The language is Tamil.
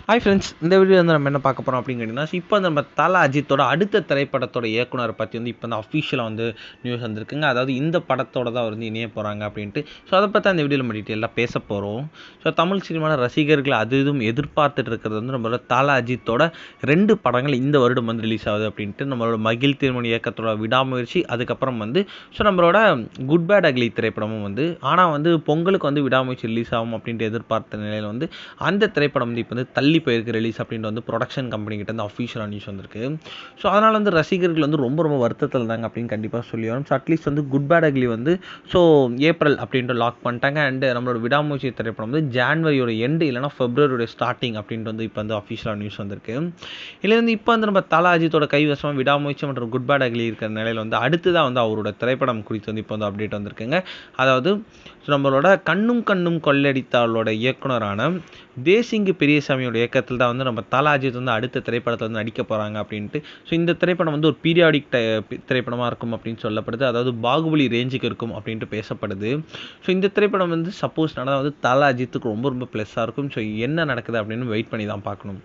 ஹாய் ஃப்ரெண்ட்ஸ், இந்த வீடியோ வந்து நம்ம என்ன பார்க்க போகிறோம் அப்படின்னு கேட்டிங்கன்னா, இப்போ நம்ம தல அஜித்தோட அடுத்த திரைப்படத்தோட இயக்குனரை பற்றி வந்து இப்போ வந்து அஃபிஷியலாக வந்து நியூஸ் வந்திருக்குங்க. அதாவது இந்த படத்தோட தான் அவர் வந்து இணைய போகிறாங்க அப்படின்ட்டு. ஸோ அதை பற்றி அந்த வீடியோவில் நம்ம டீட்டெயிலாக பேச போகிறோம். ஸோ தமிழ் சினிமாவில் ரசிகர்கள் அது இதுவும் எதிர்பார்த்துட்டு இருக்கிறது வந்து நம்மளோட தல அஜித்தோட 2 படங்கள் இந்த வருடம் வந்து ரிலீஸ் ஆகுது அப்படின்ட்டு. நம்மளோட மகிழ் திருமணி இயக்கத்தோட விடாமுயற்சி, அதுக்கப்புறம் வந்து ஸோ நம்மளோட குட் பேட் அக்லி திரைப்படமும் வந்து, ஆனால் வந்து பொங்கலுக்கு வந்து விடாமுயற்சி ரிலீஸ் ஆகும் அப்படின்ட்டு எதிர்பார்த்த நிலையில் வந்து அந்த திரைப்படம் வந்து இப்போ வந்து தள்ளி போயிருக்கு ரிலீஸ் அப்படின்ட்டு வந்து ப்ரொடக்ஷன் கம்பெனி கிட்ட இருந்து அஃபிஷியலாக நியூஸ் வந்திருக்கு. ஸோ அதனால் வந்து ரசிகர்கள் வந்து ரொம்ப ரொம்ப வருத்தத்தில் தாங்க அப்படின்னு கண்டிப்பாக சொல்லி வரும். ஸோ அட்லீஸ்ட் வந்து குட் பேட் அக்லி வந்து ஸோ ஏப்ரல் அப்படின்ட்டு லாக் பண்ணிட்டாங்க. அண்டு நம்மளோட விடாமுயற்சி திரைப்படம் வந்து ஜான்வரியோட எண்டு இல்லைனா ஃபெப்ரவரியோட ஸ்டார்டிங் அப்படின்ட்டு வந்து இப்போ வந்து அஃபிஷியலாக நியூஸ் வந்திருக்கு. இதில் வந்து இப்போ வந்து நம்ம தல அஜித்தோட கைவசமாக விடாமுயற்சி மற்றும் குட் பேட் அக்லி இருக்கிற நிலையில் வந்து அடுத்ததாக வந்து அவரோட திரைப்படம் குறித்து வந்து இப்போ வந்து அப்டேட் வந்திருக்குங்க. அதாவது நம்மளோட கண்ணும் கண்ணும் கொள்ளையடித்தாளோட இயக்குனரான தேசிங்கு பெரியசாமியோட இயக்கத்தில் தான் வந்து நம்ம தல அஜித் வந்து அடுத்த திரைப்படத்தை வந்து நடிக்க போகிறாங்க அப்படின்ட்டு. ஸோ இந்த திரைப்படம் வந்து ஒரு பீரியாடிக் திரைப்படமாக இருக்கும் அப்படின்னு சொல்லப்படுது. அதாவது பாகுபலி ரேஞ்சுக்கு இருக்கும் அப்படின்ட்டு பேசப்படுது. ஸோ இந்த திரைப்படம் வந்து சப்போஸ் நடந்தால் வந்து தல அஜித்துக்கு ரொம்ப ரொம்ப ப்ளஸ்ஸாக இருக்கும். ஸோ என்ன நடக்குது அப்படின்னு வெயிட் பண்ணி தான் பார்க்கணும்.